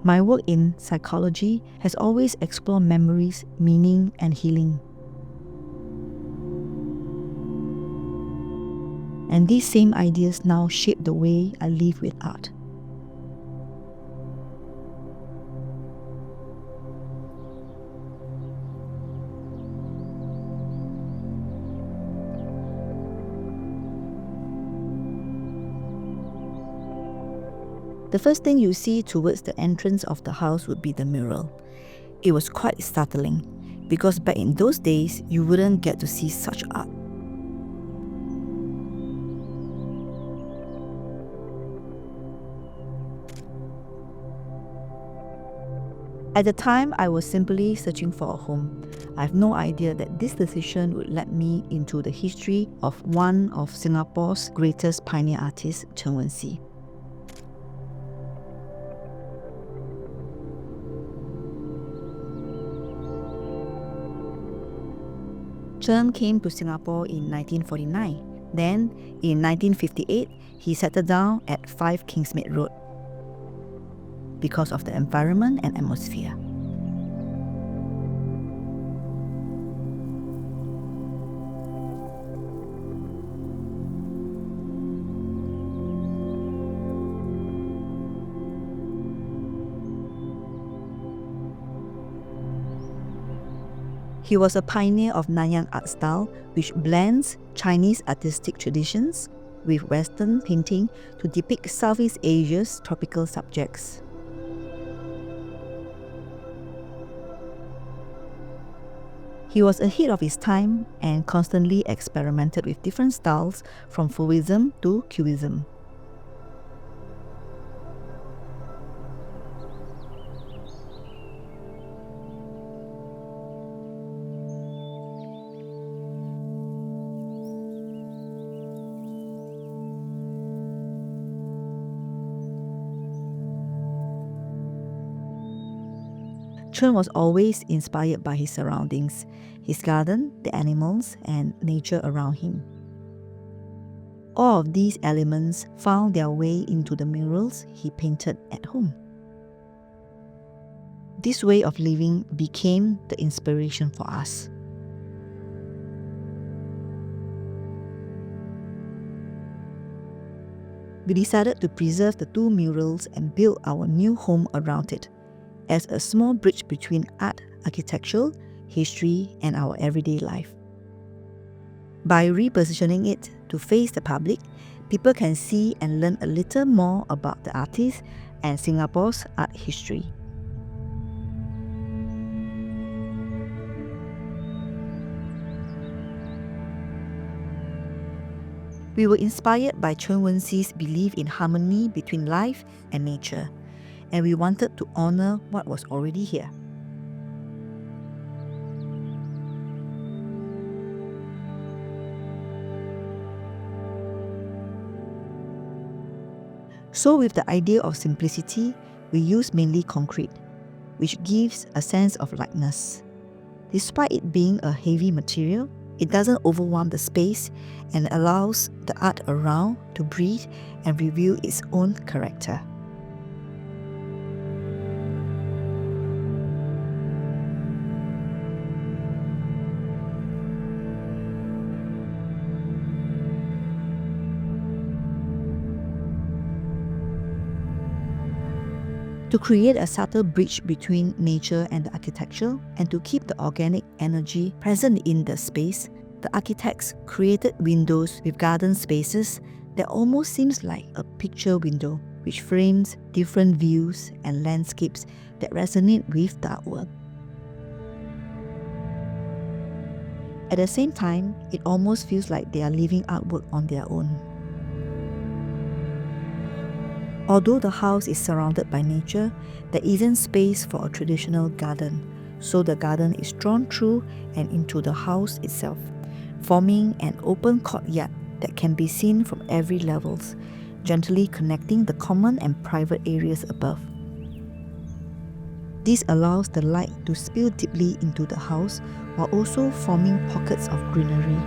My work in psychology has always explored memories, meaning, and healing. And these same ideas now shape the way I live with art. The first thing you see towards the entrance of the house would be the mural. It was quite startling, because back in those days, you wouldn't get to see such art. At the time, I was simply searching for a home. I have no idea that this decision would lead me into the history of one of Singapore's greatest pioneer artists, Chen Wen Hsi. Chen came to Singapore in 1949. Then, in 1958, he settled down at 5 Kingsmead Road because of the environment and atmosphere. He was a pioneer of Nanyang art style, which blends Chinese artistic traditions with Western painting to depict Southeast Asia's tropical subjects. He was ahead of his time and constantly experimented with different styles from Fauvism to Cubism. Chen was always inspired by his surroundings, his garden, the animals, and nature around him. All of these elements found their way into the murals he painted at home. This way of living became the inspiration for us. We decided to preserve the two murals and build our new home around it, as a small bridge between art, architecture, history, and our everyday life. By repositioning it to face the public, people can see and learn a little more about the artist and Singapore's art history. We were inspired by Chen Wen Hsi's belief in harmony between life and nature, and we wanted to honor what was already here. So with the idea of simplicity, we use mainly concrete, which gives a sense of lightness. Despite it being a heavy material, it doesn't overwhelm the space and allows the art around to breathe and reveal its own character. To create a subtle bridge between nature and the architecture, and to keep the organic energy present in the space, the architects created windows with garden spaces that almost seems like a picture window, which frames different views and landscapes that resonate with the artwork. At the same time, it almost feels like they are living artwork on their own. Although the house is surrounded by nature, there isn't space for a traditional garden, so the garden is drawn through and into the house itself, forming an open courtyard that can be seen from every levels, gently connecting the common and private areas above. This allows the light to spill deeply into the house while also forming pockets of greenery.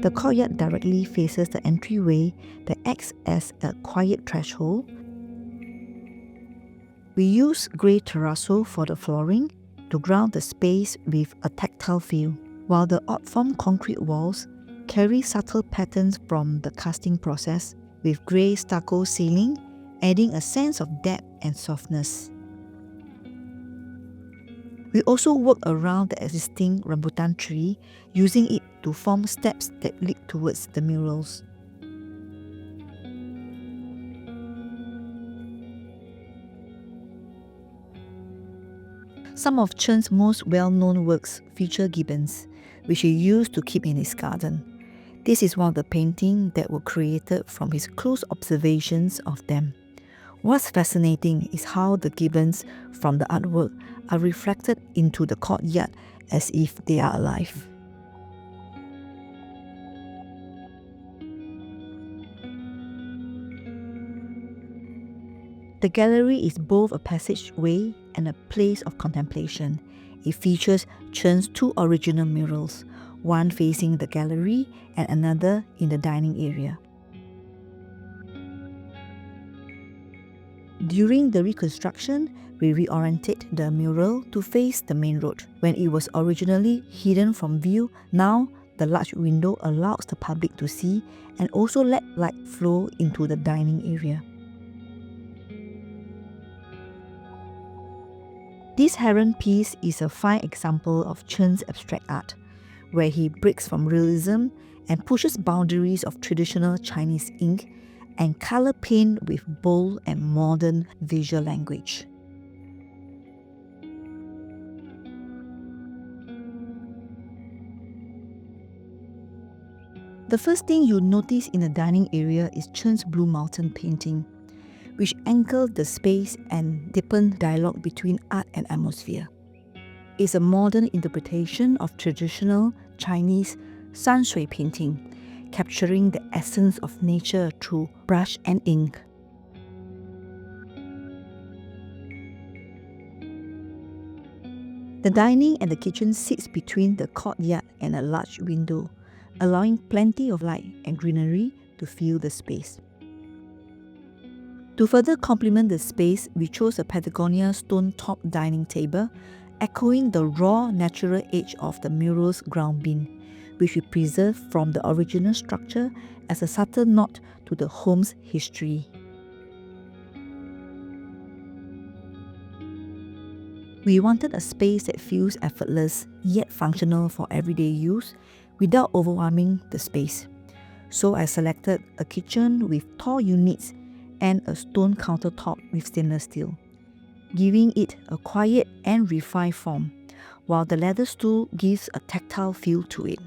The courtyard directly faces the entryway that acts as a quiet threshold. We use grey terrazzo for the flooring to ground the space with a tactile feel, while the odd-form concrete walls carry subtle patterns from the casting process, with grey stucco ceiling adding a sense of depth and softness. We also work around the existing rambutan tree, using it to form steps that lead towards the murals. Some of Chen's most well-known works feature gibbons, which he used to keep in his garden. This is one of the paintings that were created from his close observations of them. What's fascinating is how the gibbons from the artwork are reflected into the courtyard as if they are alive. The gallery is both a passageway and a place of contemplation. It features Chen's two original murals, one facing the gallery and another in the dining area. During the reconstruction, we reoriented the mural to face the main road. When it was originally hidden from view, now the large window allows the public to see and also let light flow into the dining area. This heron piece is a fine example of Chen's abstract art, where he breaks from realism and pushes boundaries of traditional Chinese ink and color paint with bold and modern visual language. The first thing you'll notice in the dining area is Chen's Blue Mountain painting, which anchored the space and deepened dialogue between art and atmosphere. It's a modern interpretation of traditional Chinese sanshui painting, capturing the essence of nature through brush and ink. The dining and the kitchen sits between the courtyard and a large window, allowing plenty of light and greenery to fill the space. To further complement the space, we chose a Patagonia stone-top dining table, echoing the raw, natural edge of the mural's ground beam, which we preserved from the original structure as a subtle nod to the home's history. We wanted a space that feels effortless yet functional for everyday use without overwhelming the space. So I selected a kitchen with tall units and a stone countertop with stainless steel, giving it a quiet and refined form, while the leather stool gives a tactile feel to it.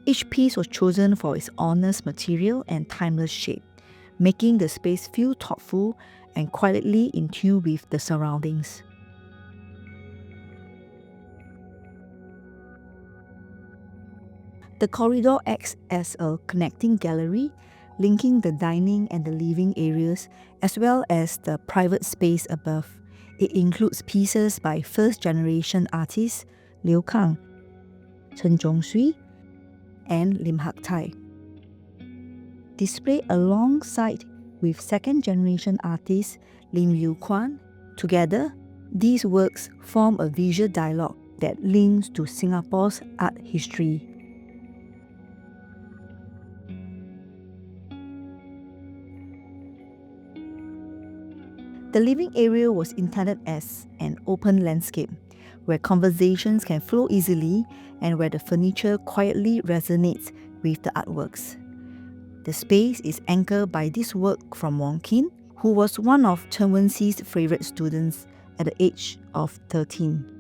Each piece was chosen for its honest material and timeless shape, making the space feel thoughtful and quietly in tune with the surroundings. The corridor acts as a connecting gallery, linking the dining and the living areas, as well as the private space above. It includes pieces by first-generation artists Liu Kang, Chen Wen Hsi, and Lim Hak Tai. Displayed alongside with second-generation artist Lim Yu Kwan, together, these works form a visual dialogue that links to Singapore's art history. The living area was intended as an open landscape, where conversations can flow easily and where the furniture quietly resonates with the artworks. The space is anchored by this work from Wong Kin, who was one of Chen Wen Hsi's favorite students at the age of 13.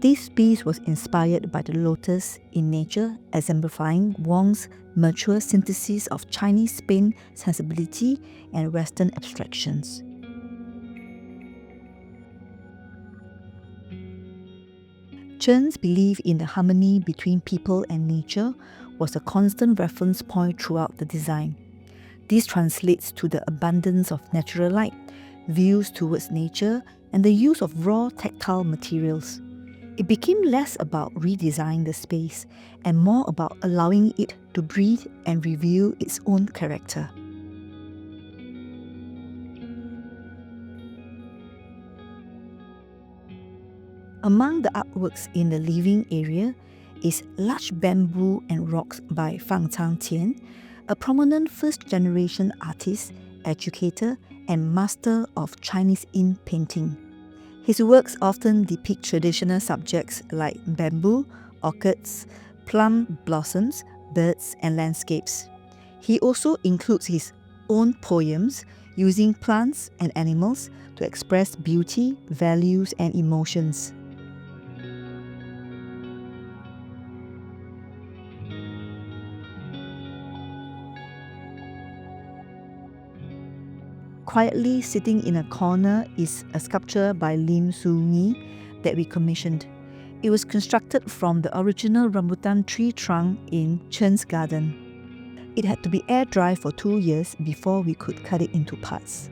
This piece was inspired by the lotus in nature, exemplifying Wong's mature synthesis of Chinese Spain sensibility and Western abstractions. Chen's belief in the harmony between people and nature was a constant reference point throughout the design. This translates to the abundance of natural light, views towards nature, and the use of raw tactile materials. It became less about redesigning the space and more about allowing it to breathe and reveal its own character. Among the artworks in the living area is Large Bamboo and Rocks by Fang Changqian, a prominent first-generation artist, educator, and master of Chinese ink painting. His works often depict traditional subjects like bamboo, orchids, plum blossoms, birds, and landscapes. He also includes his own poems using plants and animals to express beauty, values, and emotions. Quietly sitting in a corner is a sculpture by Lim Su Ngi that we commissioned. It was constructed from the original rambutan tree trunk in Chen's garden. It had to be air dry for 2 years before we could cut it into parts.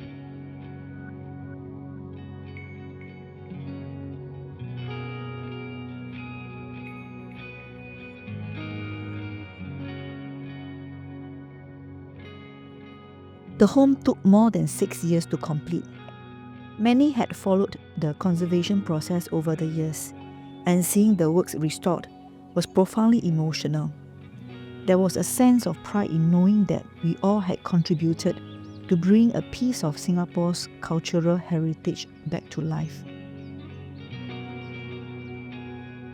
The home took more than 6 years to complete. Many had followed the conservation process over the years, and seeing the works restored was profoundly emotional. There was a sense of pride in knowing that we all had contributed to bring a piece of Singapore's cultural heritage back to life.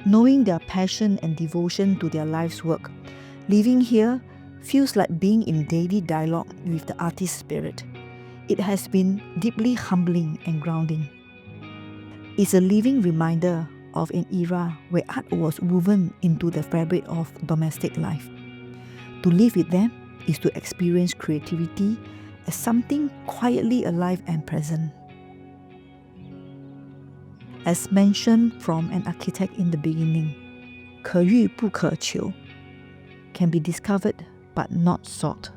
Knowing their passion and devotion to their life's work, living here feels like being in daily dialogue with the artist's spirit. It has been deeply humbling and grounding. It's a living reminder of an era where art was woven into the fabric of domestic life. To live with them is to experience creativity as something quietly alive and present. As mentioned from an architect in the beginning, 可遇不可求 can be discovered but not sought.